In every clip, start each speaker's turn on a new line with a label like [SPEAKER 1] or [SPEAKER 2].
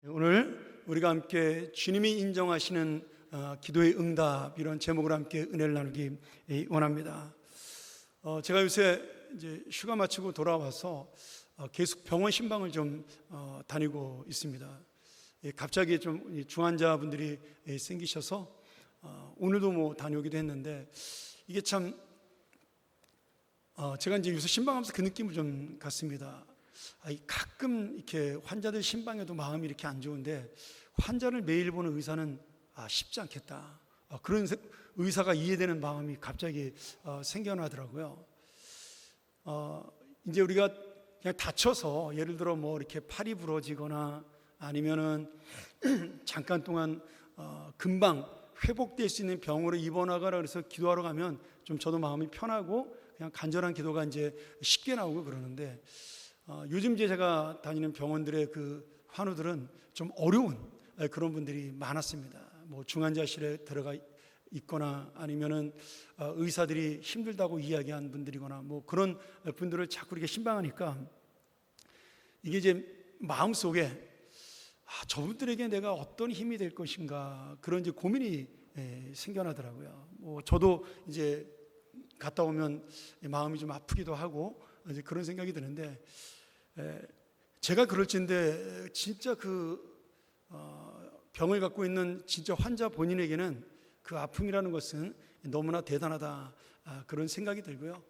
[SPEAKER 1] 오늘 우리가 함께 주님이 인정하시는 기도의 응답, 이런 제목으로 함께 은혜를 나누기 원합니다. 제가 요새 이제 휴가 마치고 돌아와서 계속 병원 신방을 좀 다니고 있습니다. 갑자기 좀 중환자분들이 생기셔서 오늘도 뭐 다녀오기도 했는데, 이게 참 제가 이제 요새 신방하면서 그 느낌을 좀 갖습니다. 가끔 이렇게 환자들 신방에도 마음이 이렇게 안 좋은데, 환자를 매일 보는 의사는 쉽지 않겠다, 그런 의사가 이해되는 마음이 갑자기 생겨나더라고요. 이제 우리가 그냥 다쳐서, 예를 들어 뭐 이렇게 팔이 부러지거나 아니면은 잠깐 동안 금방 회복될 수 있는 병으로 입원하거나 그래서 기도하러 가면 좀 저도 마음이 편하고 그냥 간절한 기도가 이제 쉽게 나오고 그러는데, 요즘 이제 제가 다니는 병원들의 그 환우들은 좀 어려운 그런 분들이 많았습니다. 뭐 중환자실에 들어가 있거나 아니면은 의사들이 힘들다고 이야기한 분들이거나 뭐 그런 분들을 자꾸 이렇게 신방하니까, 이게 이제 마음속에 저분들에게 내가 어떤 힘이 될 것인가, 그런 이제 고민이 생겨나더라고요. 뭐 저도 이제 갔다 오면 마음이 좀 아프기도 하고 이제 그런 생각이 드는데, 제가 그럴진데 진짜 그 병을 갖고 있는 진짜 환자 본인에게는 그 아픔이라는 것은 너무나 대단하다, 그런 생각이 들고요.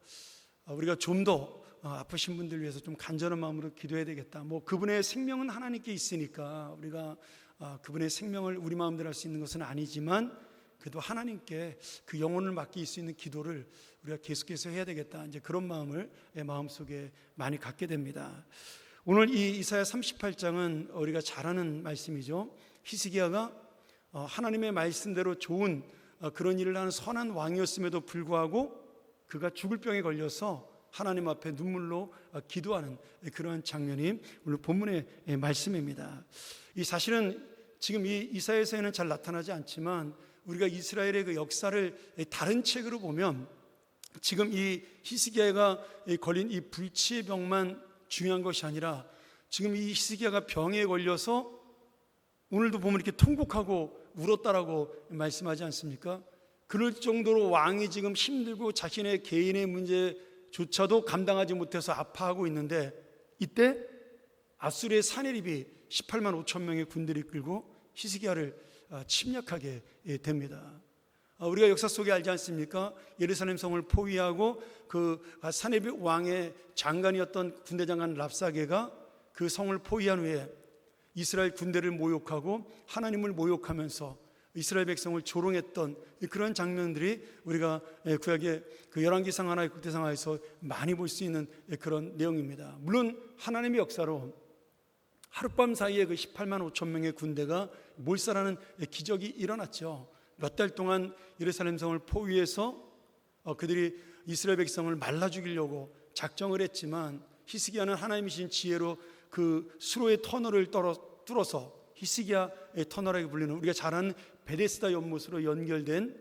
[SPEAKER 1] 우리가 좀 더 아프신 분들 위해서 좀 간절한 마음으로 기도해야 되겠다. 뭐 그분의 생명은 하나님께 있으니까 우리가 그분의 생명을 우리 마음대로 할 수 있는 것은 아니지만, 그래도 하나님께 그 영혼을 맡길 수 있는 기도를 우리가 계속해서 해야 되겠다, 이제 그런 마음을 마음속에 많이 갖게 됩니다. 오늘 이 이사야 38장은 우리가 잘 아는 말씀이죠. 히스기야가 하나님의 말씀대로 좋은 그런 일을 하는 선한 왕이었음에도 불구하고 그가 죽을 병에 걸려서 하나님 앞에 눈물로 기도하는 그러한 장면이 오늘 본문의 말씀입니다. 이 사실은 지금 이 이사야서에는 잘 나타나지 않지만, 우리가 이스라엘의 그 역사를 다른 책으로 보면 지금 이 히스기야가 걸린 이 불치의 병만 중요한 것이 아니라, 지금 이 히스기야가 병에 걸려서 오늘도 보면 이렇게 통곡하고 울었다라고 말씀하지 않습니까? 그럴 정도로 왕이 지금 힘들고 자신의 개인의 문제조차도 감당하지 못해서 아파하고 있는데, 이때 아수르의 사네립이 18만 5천 명의 군대를 이끌고 히스기야를 침략하게 됩니다. 우리가 역사 속에 알지 않습니까? 예루살렘 성을 포위하고 그 사네립 왕의 장관이었던 군대 장관 랍사게가 그 성을 포위한 후에 이스라엘 군대를 모욕하고 하나님을 모욕하면서 이스라엘 백성을 조롱했던 그런 장면들이 우리가 구약의 그 열왕기상 하나 국대상하에서 많이 볼 수 있는 그런 내용입니다. 물론 하나님의 역사로 하룻밤 사이에 그 18만 5천 명의 군대가 몰살하는 기적이 일어났죠. 몇 달 동안 예루살렘 성을 포위해서 그들이 이스라엘 백성을 말라 죽이려고 작정을 했지만, 히스기야는 하나님이신 지혜로 그 수로의 터널을 뚫어서 히스기야의 터널이라고 불리는, 우리가 잘 아는 베데스다 연못으로 연결된,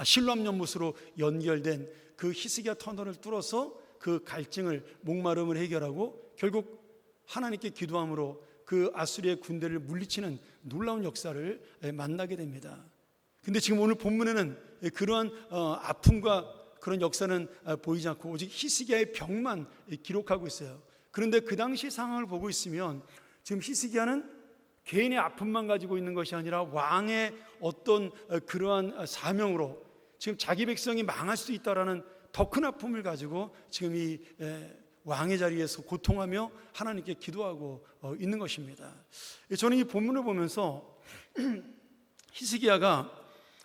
[SPEAKER 1] 실로암 연못으로 연결된 그 히스기야 터널을 뚫어서 그 갈증을, 목마름을 해결하고 결국 하나님께 기도함으로 그 아수리의 군대를 물리치는 놀라운 역사를 만나게 됩니다. 근데 지금 오늘 본문에는 그러한 아픔과 그런 역사는 보이지 않고 오직 히스기야의 병만 기록하고 있어요. 그런데 그 당시 상황을 보고 있으면 지금 히스기야는 개인의 아픔만 가지고 있는 것이 아니라 왕의 어떤 그러한 사명으로 지금 자기 백성이 망할 수 있다라는 더 큰 아픔을 가지고 지금 이 왕의 자리에서 고통하며 하나님께 기도하고 있는 것입니다. 저는 이 본문을 보면서 히스기야가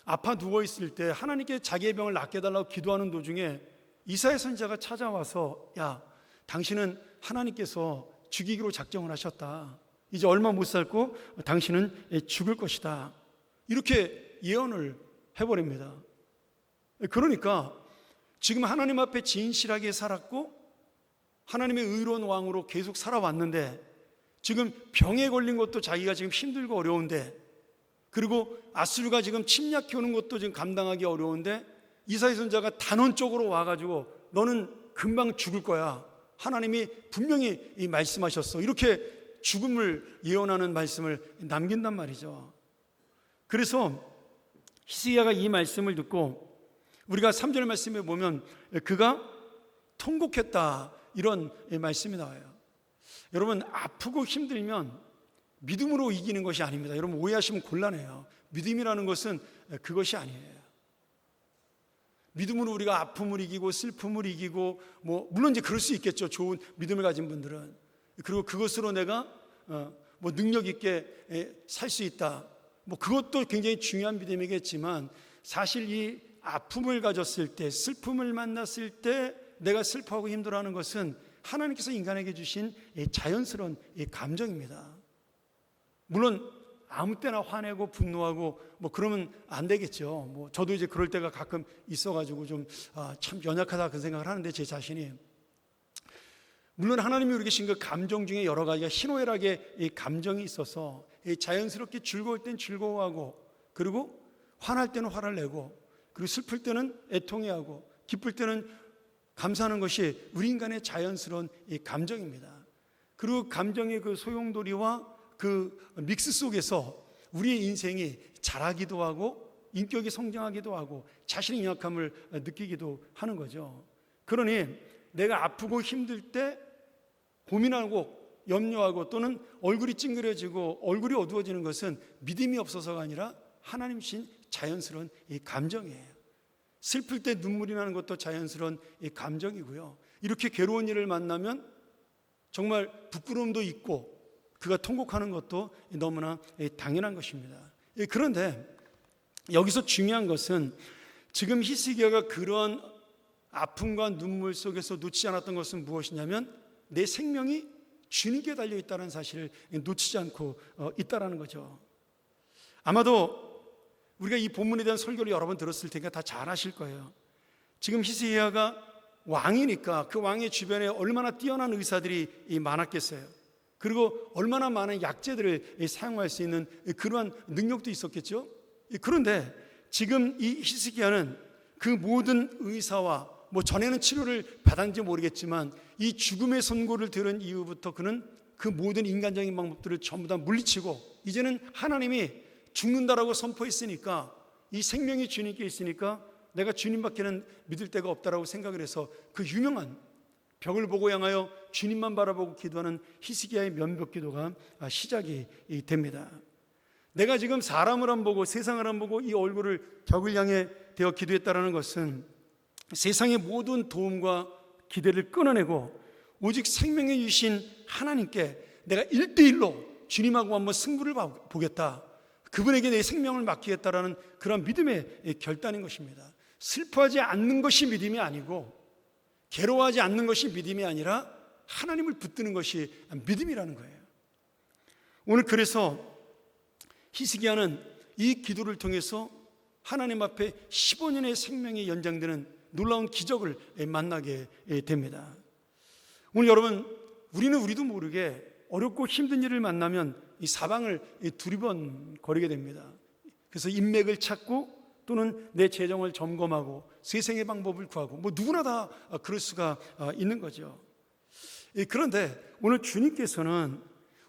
[SPEAKER 1] 아파 누워있을 때 하나님께 자기의 병을 낫게 해달라고 기도하는 도중에 이사야 선지자가 찾아와서, 야, 당신은 하나님께서 죽이기로 작정을 하셨다. 이제 얼마 못 살고 당신은 죽을 것이다. 이렇게 예언을 해버립니다. 그러니까 지금 하나님 앞에 진실하게 살았고 하나님의 의로운 왕으로 계속 살아왔는데, 지금 병에 걸린 것도 자기가 지금 힘들고 어려운데, 그리고 아수르가 지금 침략해 오는 것도 지금 감당하기 어려운데, 이사야 선지자가 단언적으로 와가지고 너는 금방 죽을 거야, 하나님이 분명히 말씀하셨어, 이렇게 죽음을 예언하는 말씀을 남긴단 말이죠. 그래서 히스기야가 이 말씀을 듣고 우리가 3절 말씀에 보면 그가 통곡했다 이런 말씀이 나와요. 여러분, 아프고 힘들면 믿음으로 이기는 것이 아닙니다. 여러분, 오해하시면 곤란해요. 믿음이라는 것은 그것이 아니에요. 믿음으로 우리가 아픔을 이기고 슬픔을 이기고 물론 이제 그럴 수 있겠죠. 좋은 믿음을 가진 분들은. 그리고 그것으로 내가 능력 있게 살 수 있다. 그것도 굉장히 중요한 믿음이겠지만 사실 이 아픔을 가졌을 때, 슬픔을 만났을 때 내가 슬퍼하고 힘들어하는 것은 하나님께서 인간에게 주신 자연스러운 감정입니다. 물론 아무 때나 화내고 분노하고 그러면 안 되겠죠. 저도 이제 그럴 때가 가끔 있어가지고 좀 참 연약하다 그런 생각을 하는데 제 자신이, 물론 하나님이 우리에게 주신 그 감정 중에 여러 가지가 희노애락의 이 감정이 있어서 자연스럽게 즐거울 땐 즐거워하고, 그리고 화날 때는 화를 내고, 그리고 슬플 때는 애통해하고, 기쁠 때는 감사하는 것이 우리 인간의 자연스러운 이 감정입니다. 그리고 감정의 그 소용돌이와 그 믹스 속에서 우리의 인생이 자라기도 하고 인격이 성장하기도 하고 자신의 연약함을 느끼기도 하는 거죠. 그러니 내가 아프고 힘들 때 고민하고 염려하고 또는 얼굴이 찡그려지고 얼굴이 어두워지는 것은 믿음이 없어서가 아니라 하나님 신 자연스러운 이 감정이에요. 슬플 때 눈물이 나는 것도 자연스러운 이 감정이고요. 이렇게 괴로운 일을 만나면 정말 부끄러움도 있고 그가 통곡하는 것도 너무나 당연한 것입니다. 그런데 여기서 중요한 것은 지금 히스기야가 그런 아픔과 눈물 속에서 놓치지 않았던 것은 무엇이냐면 내 생명이 주님께 달려있다는 사실을 놓치지 않고 있다는 거죠. 아마도 우리가 이 본문에 대한 설교를 여러 번 들었을 테니까 다 잘 아실 거예요. 지금 히스기야가 왕이니까 그 왕의 주변에 얼마나 뛰어난 의사들이 많았겠어요. 그리고 얼마나 많은 약재들을 사용할 수 있는 그러한 능력도 있었겠죠. 그런데 지금 이 히스기야는 그 모든 의사와 전에는 치료를 받았는지 모르겠지만 이 죽음의 선고를 들은 이후부터 그는 그 모든 인간적인 방법들을 전부 다 물리치고 이제는 하나님이 죽는다라고 선포했으니까, 이 생명이 주님께 있으니까 내가 주님밖에는 믿을 데가 없다라고 생각을 해서 그 유명한 벽을 보고 향하여 주님만 바라보고 기도하는 히스기야의 면벽 기도가 시작이 됩니다. 내가 지금 사람을 안 보고 세상을 안 보고 이 얼굴을 벽을 향해 대어 기도했다라는 것은 세상의 모든 도움과 기대를 끊어내고 오직 생명의 주신 하나님께 내가 1대1로 주님하고 한번 승부를 보겠다, 그분에게 내 생명을 맡기겠다라는 그런 믿음의 결단인 것입니다. 슬퍼하지 않는 것이 믿음이 아니고 괴로워하지 않는 것이 믿음이 아니라 하나님을 붙드는 것이 믿음이라는 거예요. 오늘 그래서 히스기야는 이 기도를 통해서 하나님 앞에 15년의 생명이 연장되는 놀라운 기적을 만나게 됩니다. 오늘 여러분, 우리도 모르게 어렵고 힘든 일을 만나면 이 사방을 두리번거리게 됩니다. 그래서 인맥을 찾고 또는 내 재정을 점검하고 세상의 방법을 구하고 누구나 다 그럴 수가 있는 거죠. 그런데 오늘 주님께서는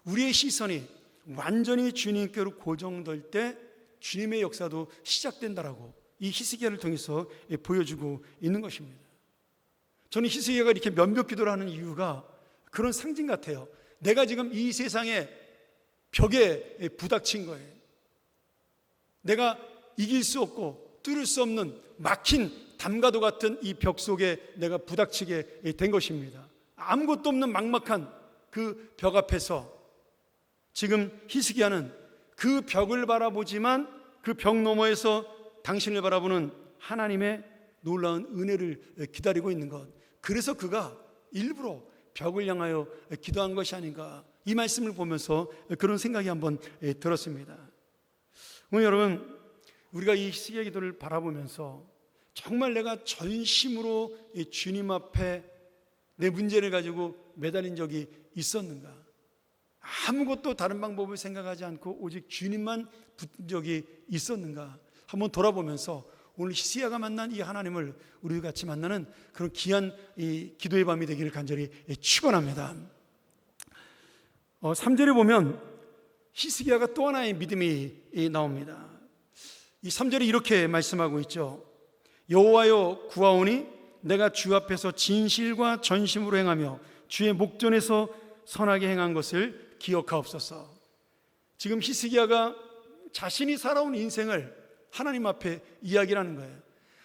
[SPEAKER 1] 우리의 시선이 완전히 주님께로 고정될 때 주님의 역사도 시작된다라고 이 히스기야를 통해서 보여주고 있는 것입니다. 저는 히스기야가 이렇게 면벽 기도를 하는 이유가 그런 상징 같아요. 내가 지금 이 세상의 벽에 부닥친 거예요. 내가 이길 수 없고 뚫을 수 없는 막힌 담가도 같은 이 벽 속에 내가 부닥치게 된 것입니다. 아무것도 없는 막막한 그 벽 앞에서 지금 히스기야는 그 벽을 바라보지만 그 벽 너머에서 당신을 바라보는 하나님의 놀라운 은혜를 기다리고 있는 것, 그래서 그가 일부러 벽을 향하여 기도한 것이 아닌가, 이 말씀을 보면서 그런 생각이 한번 들었습니다. 오늘 여러분, 우리가 이 히스기야 기도를 바라보면서 정말 내가 전심으로 주님 앞에 내 문제를 가지고 매달린 적이 있었는가, 아무것도 다른 방법을 생각하지 않고 오직 주님만 붙은 적이 있었는가 한번 돌아보면서 오늘 히스기야가 만난 이 하나님을 우리 같이 만나는 그런 귀한 이 기도의 밤이 되기를 간절히 축원합니다. 3절에 보면 히스기야가 또 하나의 믿음이 나옵니다. 이 3절에 이렇게 말씀하고 있죠. 여호와여 구하오니 내가 주 앞에서 진실과 전심으로 행하며 주의 목전에서 선하게 행한 것을 기억하옵소서. 지금 히스기야가 자신이 살아온 인생을 하나님 앞에 이야기를 하는 거예요.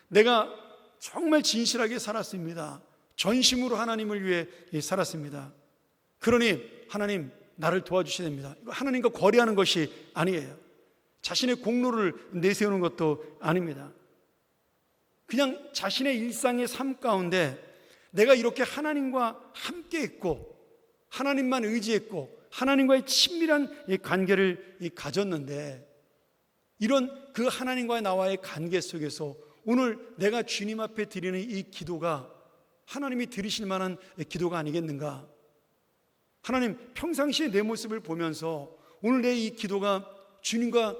[SPEAKER 1] 내가 정말 진실하게 살았습니다. 전심으로 하나님을 위해 살았습니다. 그러니 하나님 나를 도와주셔야 됩니다. 하나님과 거래하는 것이 아니에요. 자신의 공로를 내세우는 것도 아닙니다. 그냥 자신의 일상의 삶 가운데 내가 이렇게 하나님과 함께 했고 하나님만 의지했고 하나님과의 친밀한 관계를 가졌는데, 이런 그 하나님과의 나와의 관계 속에서 오늘 내가 주님 앞에 드리는 이 기도가 하나님이 들으실 만한 기도가 아니겠는가? 하나님, 평상시에 내 모습을 보면서 오늘 내 이 기도가 주님과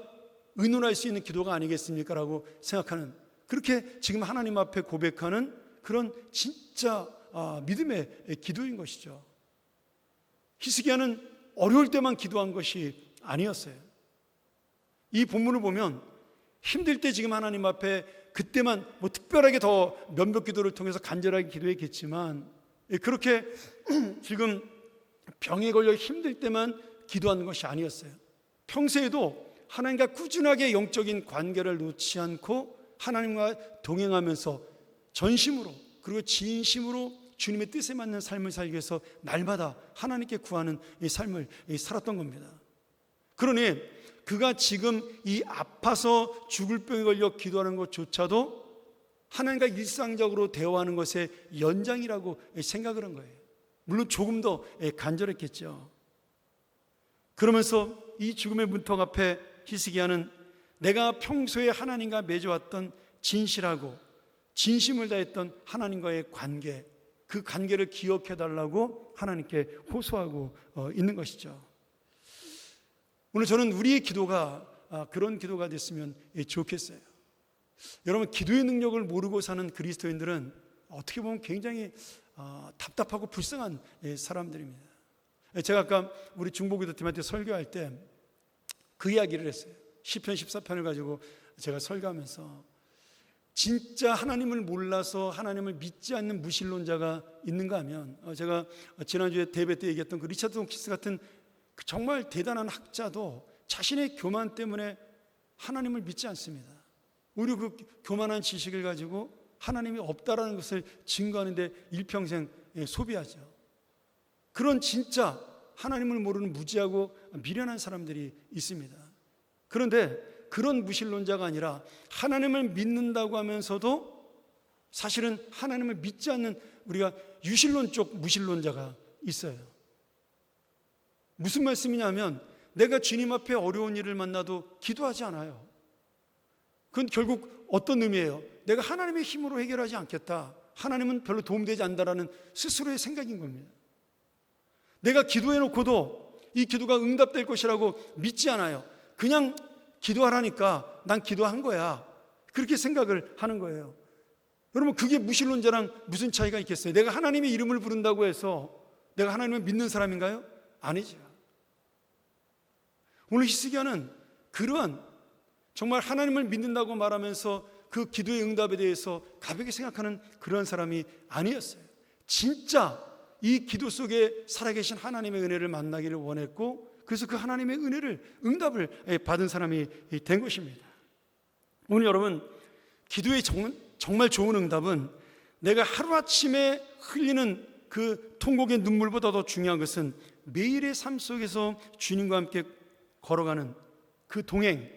[SPEAKER 1] 의논할 수 있는 기도가 아니겠습니까? 라고 생각하는, 그렇게 지금 하나님 앞에 고백하는 그런 진짜 믿음의 기도인 것이죠. 히스기야는 어려울 때만 기도한 것이 아니었어요. 이 본문을 보면 힘들 때 지금 하나님 앞에 그때만 뭐 특별하게 더 몇몇 기도를 통해서 간절하게 기도했겠지만, 그렇게 지금 병에 걸려 힘들 때만 기도하는 것이 아니었어요. 평소에도 하나님과 꾸준하게 영적인 관계를 놓지 않고 하나님과 동행하면서 전심으로 그리고 진심으로 주님의 뜻에 맞는 삶을 살기 위해서 날마다 하나님께 구하는 이 삶을 살았던 겁니다. 그러니 그가 지금 이 아파서 죽을 병에 걸려 기도하는 것조차도 하나님과 일상적으로 대화하는 것의 연장이라고 생각을 한 거예요. 물론 조금 더 간절했겠죠. 그러면서 이 죽음의 문턱 앞에 히스기야는 내가 평소에 하나님과 맺어왔던 진실하고 진심을 다했던 하나님과의 관계, 그 관계를 기억해달라고 하나님께 호소하고 있는 것이죠. 오늘 저는 우리의 기도가 그런 기도가 됐으면 좋겠어요. 여러분, 기도의 능력을 모르고 사는 그리스도인들은 어떻게 보면 굉장히 답답하고 불쌍한 사람들입니다. 제가 아까 우리 중보기도팀한테 설교할 때 그 이야기를 했어요. 시편 14편을 가지고 제가 설교하면서 진짜 하나님을 몰라서 하나님을 믿지 않는 무신론자가 있는가 하면, 제가 지난주에 대회 때 얘기했던 그 리차드 돈키스 같은 정말 대단한 학자도 자신의 교만 때문에 하나님을 믿지 않습니다. 오히려 그 교만한 지식을 가지고 하나님이 없다라는 것을 증거하는 데 일평생 소비하죠. 그런 진짜 하나님을 모르는 무지하고 미련한 사람들이 있습니다. 그런데 그런 무신론자가 아니라 하나님을 믿는다고 하면서도 사실은 하나님을 믿지 않는 우리가 유신론 쪽 무신론자가 있어요. 무슨 말씀이냐면 내가 주님 앞에 어려운 일을 만나도 기도하지 않아요. 그건 결국 어떤 의미예요? 내가 하나님의 힘으로 해결하지 않겠다, 하나님은 별로 도움되지 않는다라는 스스로의 생각인 겁니다. 내가 기도해놓고도 이 기도가 응답될 것이라고 믿지 않아요. 그냥 기도하라니까 난 기도한 거야, 그렇게 생각을 하는 거예요. 여러분, 그게 무신론자랑 무슨 차이가 있겠어요? 내가 하나님의 이름을 부른다고 해서 내가 하나님을 믿는 사람인가요? 아니죠. 오늘 히스기야는 그러한 정말 하나님을 믿는다고 말하면서 그 기도의 응답에 대해서 가볍게 생각하는 그런 사람이 아니었어요. 진짜 이 기도 속에 살아계신 하나님의 은혜를 만나기를 원했고, 그래서 그 하나님의 은혜를 응답을 받은 사람이 된 것입니다. 오늘 여러분, 기도의 정말 좋은 응답은 내가 하루아침에 흘리는 그 통곡의 눈물보다 더 중요한 것은 매일의 삶 속에서 주님과 함께 걸어가는 그 동행,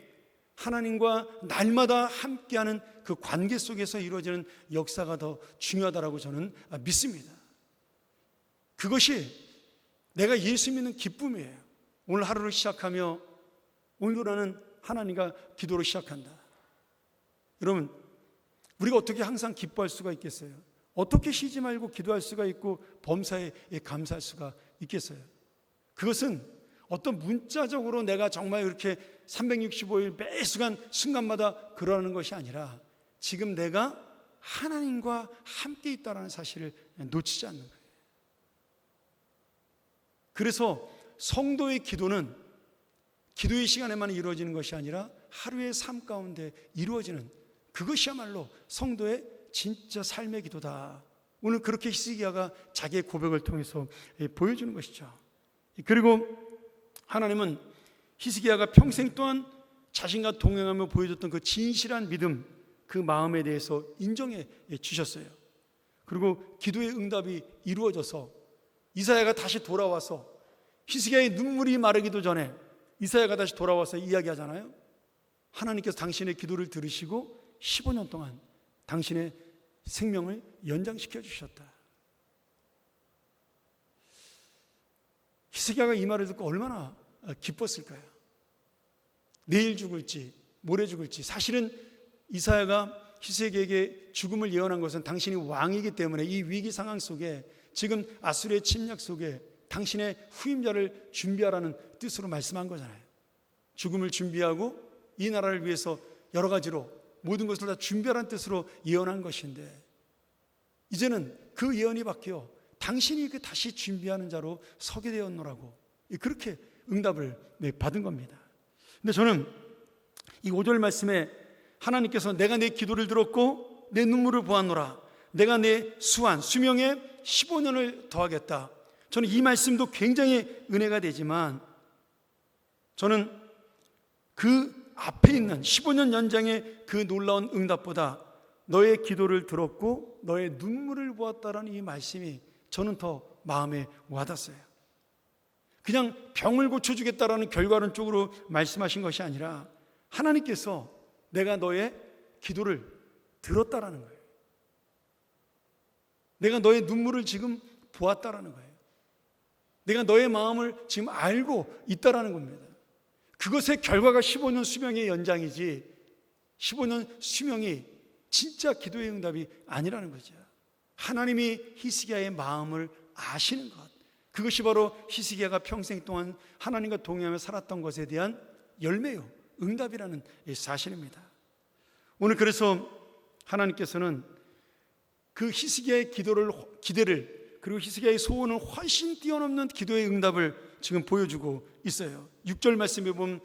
[SPEAKER 1] 하나님과 날마다 함께하는 그 관계 속에서 이루어지는 역사가 더 중요하다고 저는 믿습니다. 그것이 내가 예수 믿는 기쁨이에요. 오늘 하루를 시작하며 오늘도 나는 하나님과 기도로 시작한다. 여러분, 우리가 어떻게 항상 기뻐할 수가 있겠어요? 어떻게 쉬지 말고 기도할 수가 있고 범사에 감사할 수가 있겠어요? 그것은 어떤 문자적으로 내가 정말 이렇게 365일 매 순간마다 그러는 것이 아니라 지금 내가 하나님과 함께 있다는 사실을 놓치지 않는 거예요. 그래서 성도의 기도는 기도의 시간에만 이루어지는 것이 아니라 하루의 삶 가운데 이루어지는, 그것이야말로 성도의 진짜 삶의 기도다. 오늘 그렇게 히스기야가 자기의 고백을 통해서 보여주는 것이죠. 그리고 하나님은 히스기야가 평생 동안 자신과 동행하며 보여줬던 그 진실한 믿음, 그 마음에 대해서 인정해 주셨어요. 그리고 기도의 응답이 이루어져서 이사야가 다시 돌아와서, 히스기야의 눈물이 마르기도 전에 이사야가 다시 돌아와서 이야기하잖아요. 하나님께서 당신의 기도를 들으시고 15년 동안 당신의 생명을 연장시켜 주셨다. 히스기야가 이 말을 듣고 얼마나 기뻤을까요? 내일 죽을지 모레 죽을지. 사실은 이사야가 히스기야에게 죽음을 예언한 것은 당신이 왕이기 때문에 이 위기 상황 속에, 지금 아수르의 침략 속에 당신의 후임자를 준비하라는 뜻으로 말씀한 거잖아요. 죽음을 준비하고 이 나라를 위해서 여러 가지로 모든 것을 다 준비하라는 뜻으로 예언한 것인데, 이제는 그 예언이 바뀌어 당신이 그 다시 준비하는 자로 서게 되었노라고, 그렇게 응답을 받은 겁니다. 근데 저는 이 5절 말씀에 하나님께서 내가 내 기도를 들었고 내 눈물을 보았노라, 내가 내 수명에 15년을 더하겠다. 저는 이 말씀도 굉장히 은혜가 되지만, 저는 그 앞에 있는 15년 연장의 그 놀라운 응답보다 너의 기도를 들었고 너의 눈물을 보았다라는 이 말씀이 저는 더 마음에 와닿았어요. 그냥 병을 고쳐주겠다라는 결과론 쪽으로 말씀하신 것이 아니라 하나님께서 내가 너의 기도를 들었다라는 거예요. 내가 너의 눈물을 지금 보았다라는 거예요. 내가 너의 마음을 지금 알고 있다라는 겁니다. 그것의 결과가 15년 수명의 연장이지 15년 수명이 진짜 기도의 응답이 아니라는 거죠. 하나님이 히스기야의 마음을 아시는 것, 그것이 바로 히스기야가 평생 동안 하나님과 동행하며 살았던 것에 대한 열매요, 응답이라는 사실입니다. 오늘 그래서 하나님께서는 그 히스기야의 기대를, 그리고 히스기야의 소원을 훨씬 뛰어넘는 기도의 응답을 지금 보여주고 있어요. 6절 말씀에 보면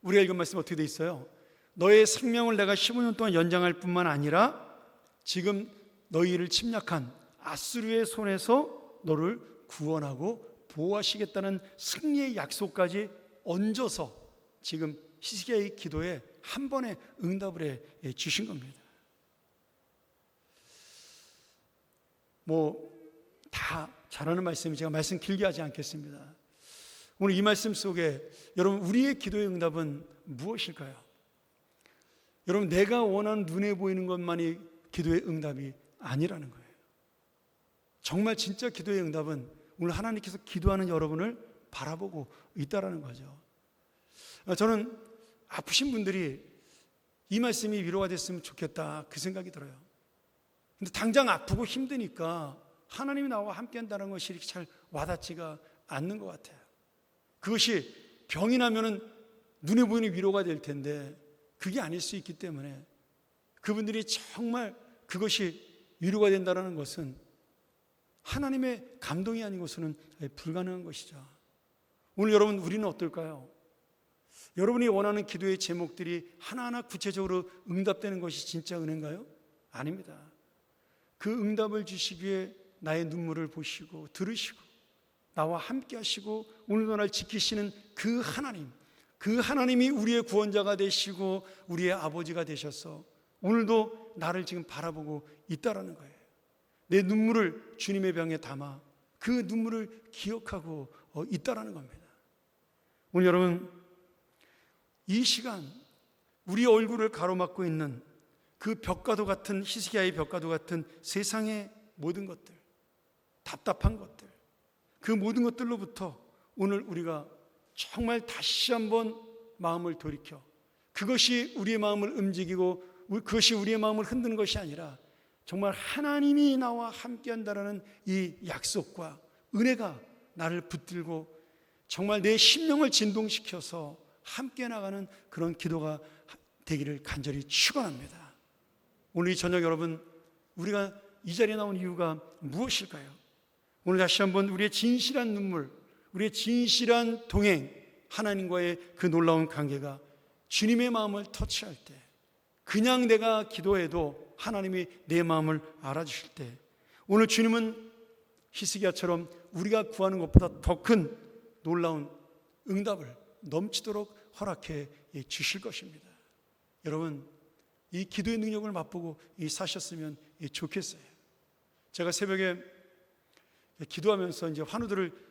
[SPEAKER 1] 우리가 읽은 말씀 어떻게 되어 있어요? 너의 생명을 내가 15년 동안 연장할 뿐만 아니라 지금 너희를 침략한 아수르의 손에서 너를 구원하고 보호하시겠다는 승리의 약속까지 얹어서 지금 히스기야의 기도에 한 번에 응답을 해 주신 겁니다. 다 잘하는 말씀이, 제가 말씀 길게 하지 않겠습니다. 오늘 이 말씀 속에 여러분, 우리의 기도의 응답은 무엇일까요? 여러분, 내가 원하는 눈에 보이는 것만이 기도의 응답이 아니라는 거예요. 정말 진짜 기도의 응답은 오늘 하나님께서 기도하는 여러분을 바라보고 있다라는 거죠. 저는 아프신 분들이 이 말씀이 위로가 됐으면 좋겠다, 그 생각이 들어요. 근데 당장 아프고 힘드니까 하나님이 나와 함께 한다는 것이 이렇게 잘 와닿지가 않는 것 같아요. 그것이 병이 나면은 눈에 보이는 위로가 될 텐데 그게 아닐 수 있기 때문에 그분들이 정말 그것이 위로가 된다는 것은 하나님의 감동이 아니고서는 불가능한 것이죠. 오늘 여러분, 우리는 어떨까요? 여러분이 원하는 기도의 제목들이 하나하나 구체적으로 응답되는 것이 진짜 은혜인가요? 아닙니다. 그 응답을 주시기 위해 나의 눈물을 보시고 들으시고 나와 함께 하시고 오늘도 날 지키시는 그 하나님, 그 하나님이 우리의 구원자가 되시고 우리의 아버지가 되셔서 오늘도 나를 지금 바라보고 있다라는 거예요. 내 눈물을 주님의 병에 담아 그 눈물을 기억하고 있다라는 겁니다. 오늘 여러분, 이 시간 우리 얼굴을 가로막고 있는 그 벽과도 같은, 히스기야의 벽과도 같은 세상의 모든 것들, 답답한 것들, 그 모든 것들로부터 오늘 우리가 정말 다시 한번 마음을 돌이켜, 그것이 우리의 마음을 움직이고 그것이 우리의 마음을 흔드는 것이 아니라 정말 하나님이 나와 함께한다라는 이 약속과 은혜가 나를 붙들고 정말 내 심령을 진동시켜서 함께 나가는 그런 기도가 되기를 간절히 축원합니다. 오늘 이 저녁 여러분, 우리가 이 자리에 나온 이유가 무엇일까요? 오늘 다시 한번 우리의 진실한 눈물, 우리의 진실한 동행, 하나님과의 그 놀라운 관계가 주님의 마음을 터치할 때, 그냥 내가 기도해도 하나님이 내 마음을 알아주실 때, 오늘 주님은 히스기야처럼 우리가 구하는 것보다 더 큰 놀라운 응답을 넘치도록 허락해 주실 것입니다. 여러분, 이 기도의 능력을 맛보고 사셨으면 좋겠어요. 제가 새벽에 기도하면서 이제 환우들을,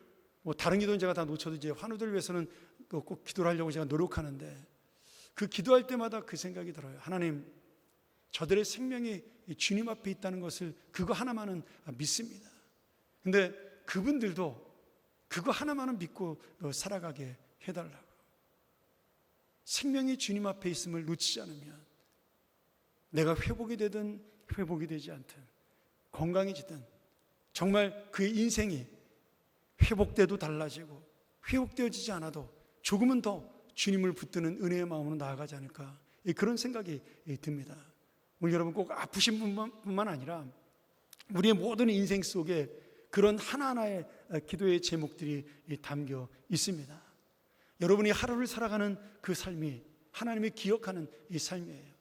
[SPEAKER 1] 다른 기도는 제가 다 놓쳐도 이제 환우들을 위해서는 꼭 기도를 하려고 제가 노력하는데, 그 기도할 때마다 그 생각이 들어요. 하나님, 저들의 생명이 주님 앞에 있다는 것을 그거 하나만은 믿습니다. 근데 그분들도 그거 하나만은 믿고 살아가게 해달라고. 생명이 주님 앞에 있음을 놓치지 않으면 내가 회복이 되든 회복이 되지 않든, 건강해지든, 정말 그의 인생이 회복돼도 달라지고 회복되어지지 않아도 조금은 더 주님을 붙드는 은혜의 마음으로 나아가지 않을까, 그런 생각이 듭니다. 오늘 여러분, 꼭 아프신 분만 아니라 우리의 모든 인생 속에 그런 하나하나의 기도의 제목들이 담겨 있습니다. 여러분이 하루를 살아가는 그 삶이 하나님이 기억하는 이 삶이에요.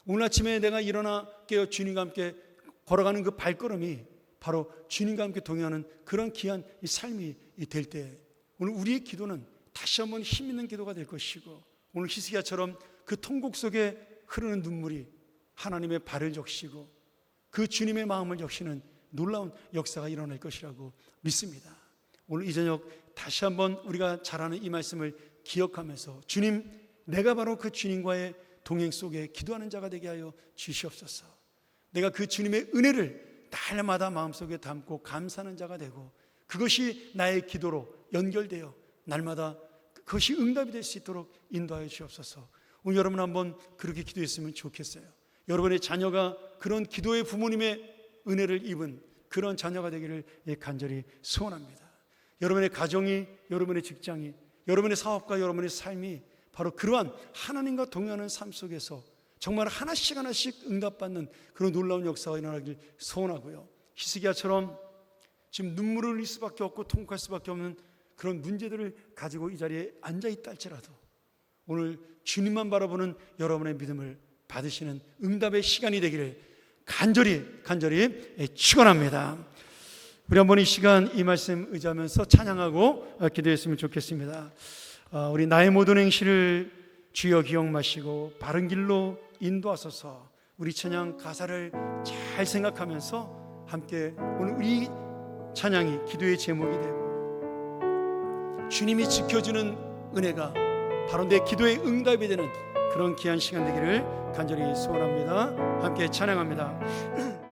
[SPEAKER 1] 오늘 아침에 내가 일어나 깨어 주님과 함께 걸어가는 그 발걸음이 바로 주님과 함께 동행하는 그런 귀한 이 삶이 될 때, 오늘 우리의 기도는 다시 한번 힘 있는 기도가 될 것이고, 오늘 히스기야처럼 그 통곡 속에 흐르는 눈물이 하나님의 발을 적시고 그 주님의 마음을 적시는 놀라운 역사가 일어날 것이라고 믿습니다. 오늘 이 저녁 다시 한번 우리가 잘 아는 이 말씀을 기억하면서, 주님, 내가 바로 그 주님과의 동행 속에 기도하는 자가 되게 하여 주시옵소서. 내가 그 주님의 은혜를 날마다 마음속에 담고 감사하는 자가 되고, 그것이 나의 기도로 연결되어 날마다 그것이 응답이 될 수 있도록 인도하여 주옵소서. 오늘 여러분 한번 그렇게 기도했으면 좋겠어요. 여러분의 자녀가 그런 기도의 부모님의 은혜를 입은 그런 자녀가 되기를 간절히 소원합니다. 여러분의 가정이, 여러분의 직장이, 여러분의 사업과 여러분의 삶이 바로 그러한 하나님과 동행하는 삶 속에서 정말 하나씩 하나씩 응답받는 그런 놀라운 역사가 일어나길 소원하고요. 히스기야처럼 지금 눈물을 흘릴 수밖에 없고 통곡할 수밖에 없는 그런 문제들을 가지고 이 자리에 앉아있다 할지라도 오늘 주님만 바라보는 여러분의 믿음을 받으시는 응답의 시간이 되기를 간절히 축원합니다. 우리 한번 이 시간 이 말씀 의지하면서 찬양하고 기도했으면 좋겠습니다. 우리 나의 모든 행실을 주여 기억 마시고 바른 길로 인도하소서. 우리 찬양 가사를 잘 생각하면서 함께 오늘 우리 찬양이 기도의 제목이 되고, 주님이 지켜주는 은혜가 바로 내 기도의 응답이 되는 그런 귀한 시간 되기를 간절히 소원합니다. 함께 찬양합니다.